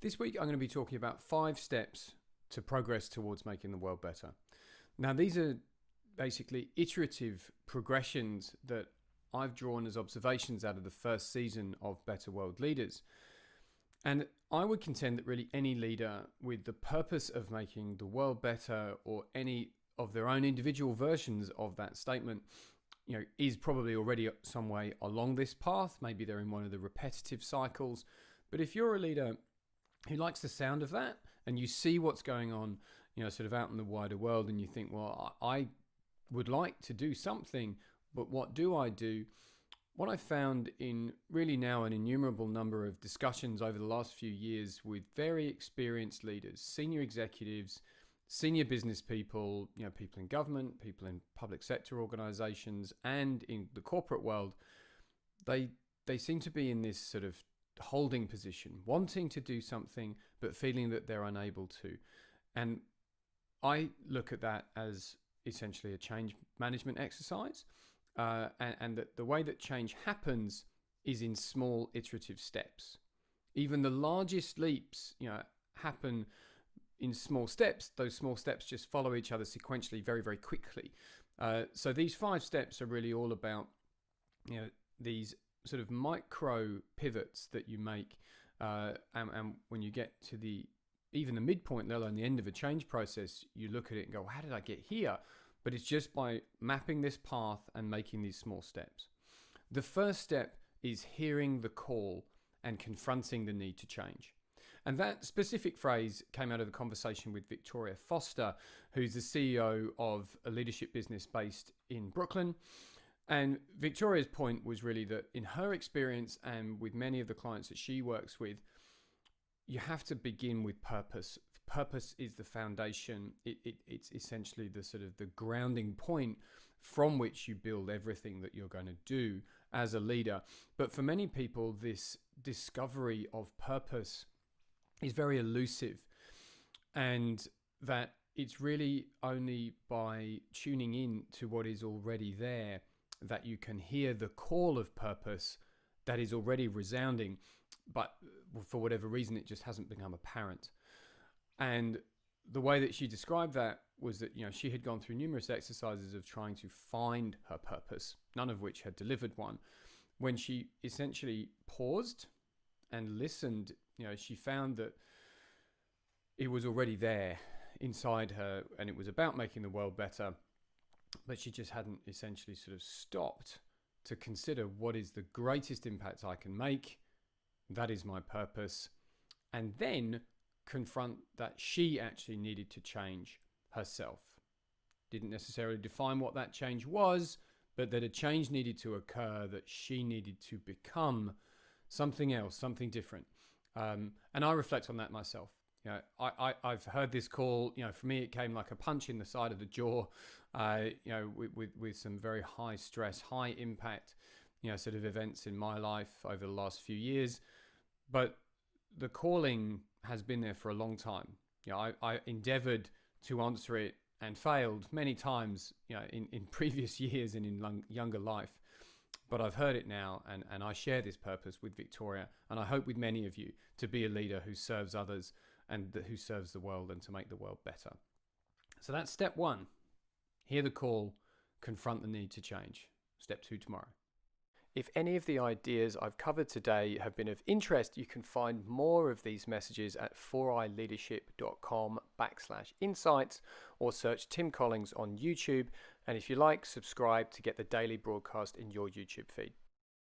This week I'm going to be talking about 5 steps to progress towards making the world better. Now, these are basically iterative progressions that I've drawn as observations out of the first season of Better World Leaders. And I would contend that really any leader with the purpose of making the world better, or any of their own individual versions of that statement, is probably already some way along this path. Maybe they're in one of the repetitive cycles. But if you're a leader who likes the sound of that, and you see what's going on, sort of out in the wider world, and you think, well, I would like to do something, but what do I do? What I found in really now an innumerable number of discussions over the last few years with very experienced leaders, senior executives, senior business people, people in government, people in public sector organizations, and in the corporate world, they seem to be in this sort of holding position, wanting to do something, but feeling that they're unable to. And I look at that as essentially a change management exercise. And that the way that change happens is in small iterative steps. Even the largest leaps, happen in small steps. Those small steps just follow each other sequentially very, very quickly. So these 5 steps are really all about, these sort of micro pivots that you make. And when you get to even the midpoint, let alone the end of a change process, you look at it and go, how did I get here? But it's just by mapping this path and making these small steps. The first step is hearing the call and confronting the need to change. And that specific phrase came out of the conversation with Victoria Foster, who's the CEO of a leadership business based in Brooklyn. And Victoria's point was really that in her experience and with many of the clients that she works with, you have to begin with purpose. Purpose is the foundation. It's essentially the sort of the grounding point from which you build everything that you're going to do as a leader. But for many people, this discovery of purpose is very elusive, and that it's really only by tuning in to what is already there that you can hear the call of purpose that is already resounding, but for whatever reason, it just hasn't become apparent. And the way that she described that was that, she had gone through numerous exercises of trying to find her purpose, none of which had delivered one. When she essentially paused and listened, she found that it was already there inside her, and it was about making the world better. But she just hadn't essentially sort of stopped to consider what is the greatest impact I can make. That is my purpose. And then confront that she actually needed to change herself. Didn't necessarily define what that change was, but that a change needed to occur, that she needed to become something else, something different. And I reflect on that myself. I've heard this call. For me, it came like a punch in the side of the jaw. With some very high stress, high impact, sort of events in my life over the last few years. But the calling has been there for a long time. I endeavored to answer it and failed many times, in previous years and in younger life. But I've heard it now, and I share this purpose with Victoria, and I hope with many of you, to be a leader who serves others and who serves the world, and to make the world better. So that's step 1. Hear the call, confront the need to change. Step 2 tomorrow. If any of the ideas I've covered today have been of interest, you can find more of these messages at 4ileadership.com/insights, or search Tim Collings on YouTube. And if you like, subscribe to get the daily broadcast in your YouTube feed.